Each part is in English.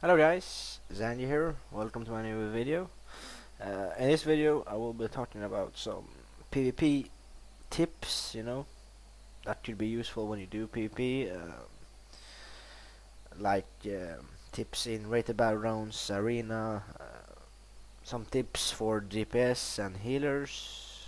Hello guys, Zangy here. Welcome to my new video. In this video I will be talking about some PvP tips, that could be useful when you do PvP, like tips in rated battlegrounds, arena, some tips for DPS and healers,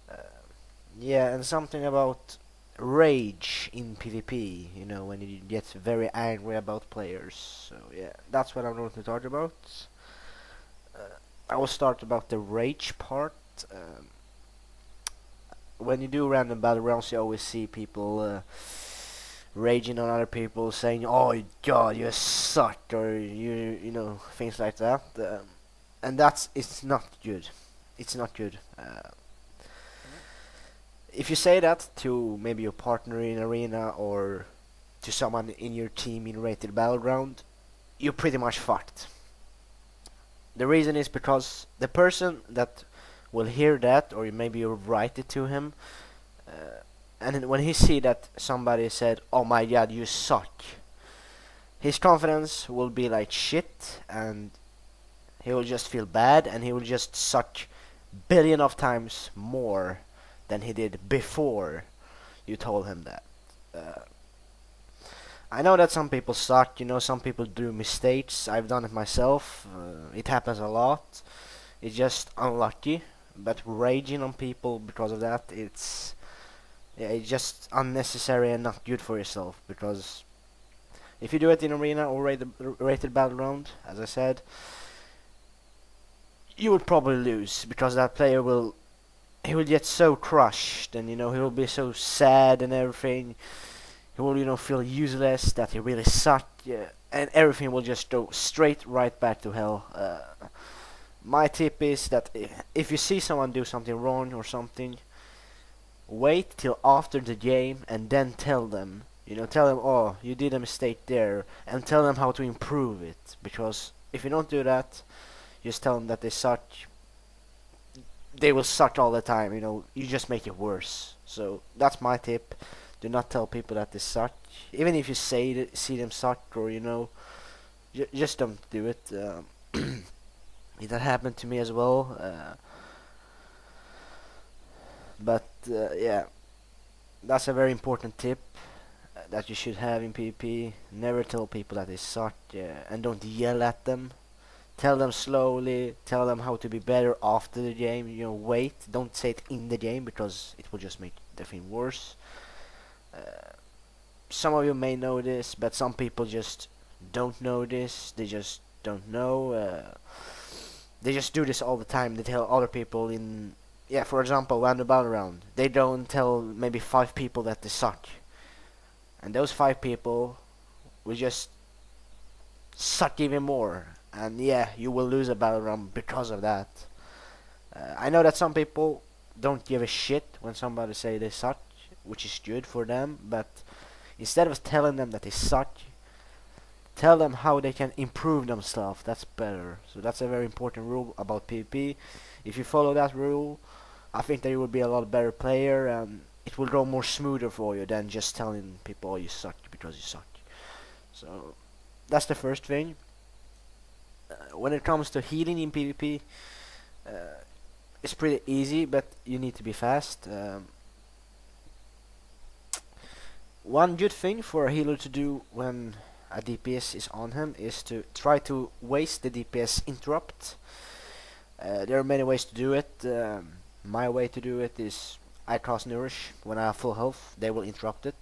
uh, yeah, and something about rage in PvP, when you get very angry about players. So yeah, that's what I'm going to talk about. I will start about the rage part. When you do random battlegrounds, you always see people raging on other people, saying, "Oh God, you suck," or things like that. And it's not good. It's not good. If you say that to maybe your partner in arena or to someone in your team in rated battleground, you're pretty much fucked. The reason is because the person that will hear that, or maybe you write it to him, and when he see that somebody said, "Oh my God, you suck," his confidence will be like shit, and he will just feel bad, and he will just suck billion of times more than he did before you told him that. Uh, I know that some people suck, some people do mistakes. I've done it myself. It happens a lot. It's just unlucky. But raging on people because of that, it's just unnecessary and not good for yourself. Because if you do it in arena or rated battleground, as I said, you would probably lose because that player he will get so crushed, and he will be so sad and everything. He will feel useless, that he really sucked, and everything will just go straight right back to hell. My tip is that if you see someone do something wrong or something, wait till after the game and then tell them. Tell them, "Oh, you did a mistake there," and tell them how to improve it. Because if you don't do that, just tell them that they suck, they will suck all the time. You just make it worse. So that's my tip. Do not tell people that they suck, even if you see them suck, or just don't do it. That happened to me as well. But yeah, that's a very important tip that you should have in PvP. Never tell people that they suck, and don't yell at them. Tell them slowly. Tell them how to be better after the game. Wait. Don't say it in the game because it will just make the thing worse. Some of you may know this, but some people just don't know this. They just don't know. They just do this all the time. They tell other people for example, random battleground. They don't tell maybe 5 people that they suck, and those 5 people will just suck even more. And yeah, you will lose a battleground because of that. I know that some people don't give a shit when somebody say they suck, which is good for them, but instead of telling them that they suck, tell them how they can improve themselves. That's better. So that's a very important rule about PvP. If you follow that rule, I think that you will be a lot better player, and it will go more smoother for you than just telling people, "Oh, you suck," because you suck. So that's the first thing. When it comes to healing in PvP, it's pretty easy, but you need to be fast. One good thing for a healer to do when a DPS is on him is to try to waste the DPS interrupt. There are many ways to do it. My way to do it is I cast Nourish. When I have full health, they will interrupt it.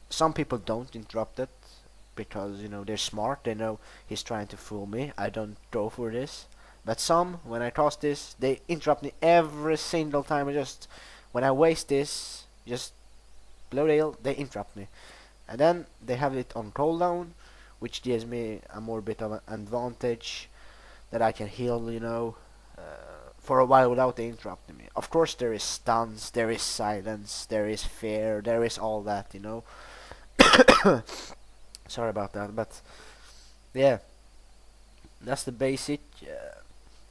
Some people don't interrupt it because they're smart. They know he's trying to fool me. I don't go for this. But some, when I cast this, they interrupt me every single time. When I waste this, just blow deal, they interrupt me, and then they have it on cooldown, which gives me a more bit of an advantage that I can heal, for a while without they interrupting me. Of course, there is stuns, there is silence, there is fear, there is all that, Sorry about that, but yeah, that's the basic.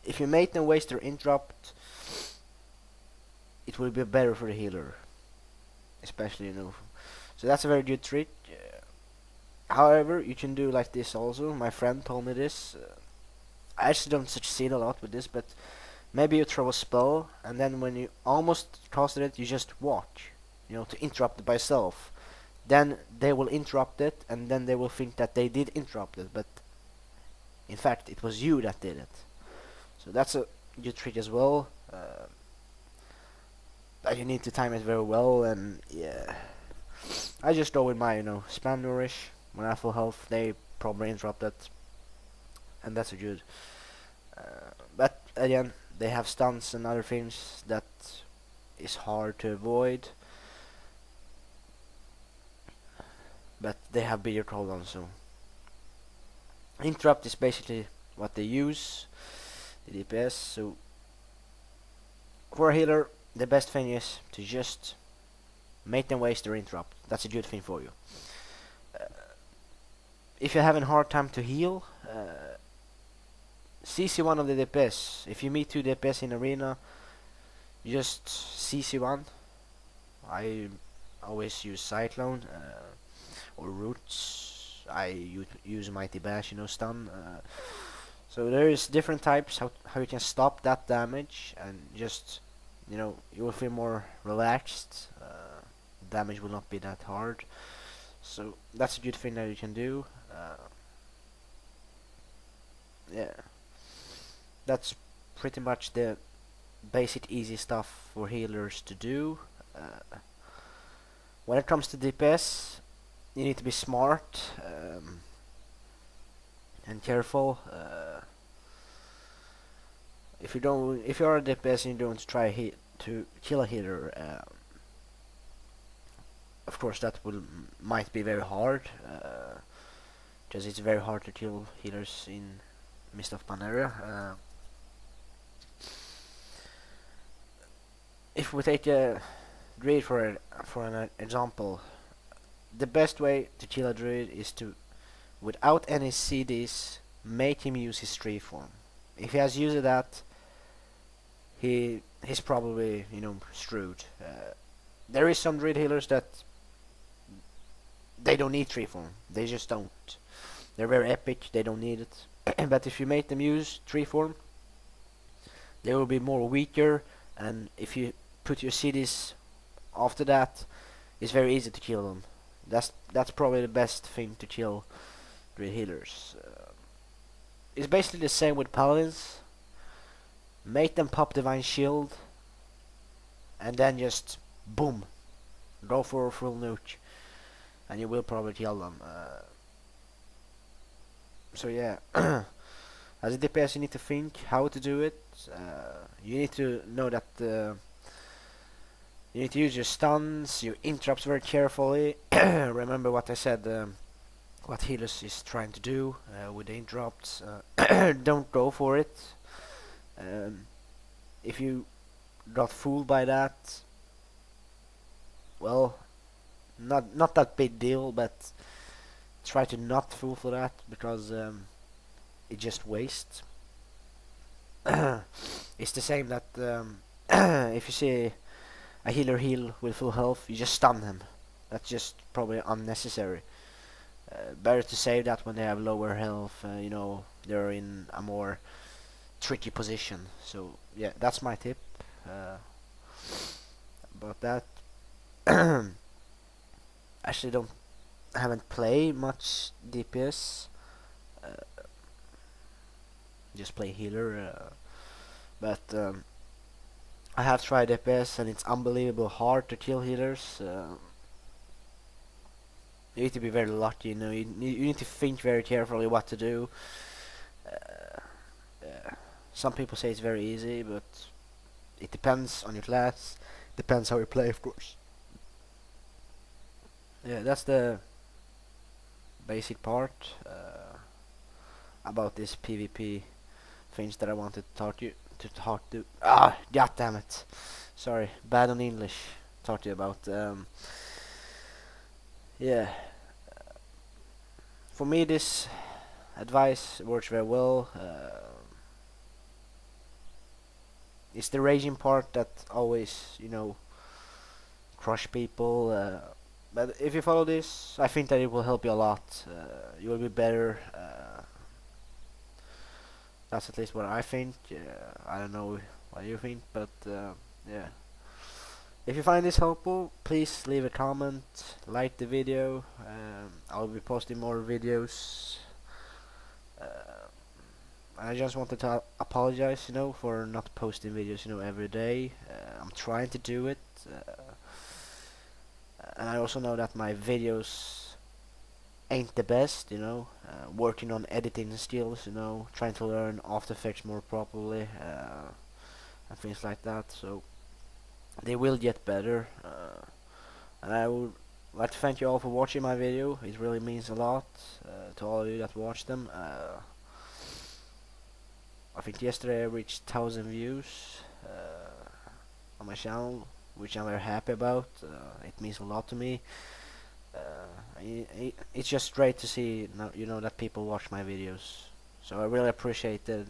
If you make them waste their interrupt, it will be better for the healer, especially. So that's a very good trick. However, you can do like this also. My friend told me this. I actually don't succeed a lot with this, but maybe you throw a spell, and then when you almost casted it, you just watch, to interrupt it by yourself. Then they will interrupt it, and then they will think that they did interrupt it, but in fact, it was you that did it. So that's a good trick as well. But you need to time it very well, and yeah. I just go with my, spam nourish. When I have full health, they probably interrupt it, and that's a good. But again, they have stunts and other things that is hard to avoid. But they have bigger cooldowns, so interrupt is basically what they use, the DPS. So for a healer, the best thing is to just make them waste their interrupt. That's a good thing for you. If you're having a hard time to heal, CC one of the DPS. If you meet two DPS in arena, you just CC one. I always use Cyclone or Roots. I use Mighty Bash, stun. So there is different types how you can stop that damage, and just you will feel more relaxed. Damage will not be that hard. So that's a good thing that you can do. Yeah, that's pretty much the basic easy stuff for healers to do. When it comes to DPS, you need to be smart and careful. If you're a DPS and you don't try to kill a healer, of course that might be very hard, because it's very hard to kill healers in Mist of Pandaria. If we take a druid for an example, the best way to kill a druid is to, without any CDs, make him use his tree form. If he has used that, he's probably screwed. There is some druid healers that they don't need tree form. They just don't. They're very epic. They don't need it. But if you make them use tree form, they will be more weaker. And if you put your CDs after that, it's very easy to kill them. That's probably the best thing to kill druid healers. It's basically the same with paladins. Make them pop divine shield, and then just boom, go for a full nuke, and you will probably kill them. So yeah, as a DPS you need to think how to do it. You need to know that you need to use your stuns, your interrupts very carefully. Remember what I said, what healers is trying to do with the interrupts. Don't go for it. If you got fooled by that, well, not that big deal, but try to not fool for that, because it just wastes. It's the same that if you see a healer heal with full health, you just stun him. That's just probably unnecessary. Better to save that when they have lower health, they're in a more tricky position. So yeah, that's my tip about that. Actually haven't played much DPS, just play healer, but I have tried DPS and it's unbelievable hard to kill healers. You need to be very lucky, you need to think very carefully what to do. Some people say it's very easy, but it depends on your class, depends how you play, of course. Yeah, that's the basic part about this PvP things that I wanted to talk to. God damn it! Sorry, bad on English. Talk to you about. Yeah, for me this advice works very well. It's the raging part that always, crush people. But if you follow this, I think that it will help you a lot. You will be better. That's at least what I think. I don't know what you think, but yeah. If you find this helpful, please leave a comment, like the video. I'll be posting more videos. I just wanted to apologize, for not posting videos, every day. I'm trying to do it. And I also know that my videos ain't the best, working on editing skills, trying to learn After Effects more properly, and things like that. So they will get better, and I would like to thank you all for watching my video. It really means a lot to all of you that watch them. I think yesterday I reached 1,000 views on my channel, which I'm very happy about. It means a lot to me. It's just great to see that people watch my videos, so I really appreciate it.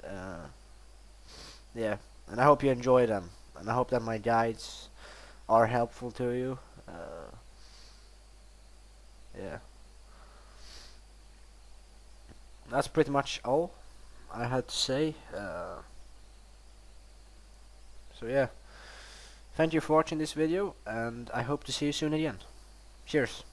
Yeah, and I hope you enjoy them, and I hope that my guides are helpful to you. Yeah, that's pretty much all I had to say. So yeah, thank you for watching this video, and I hope to see you soon again. Cheers.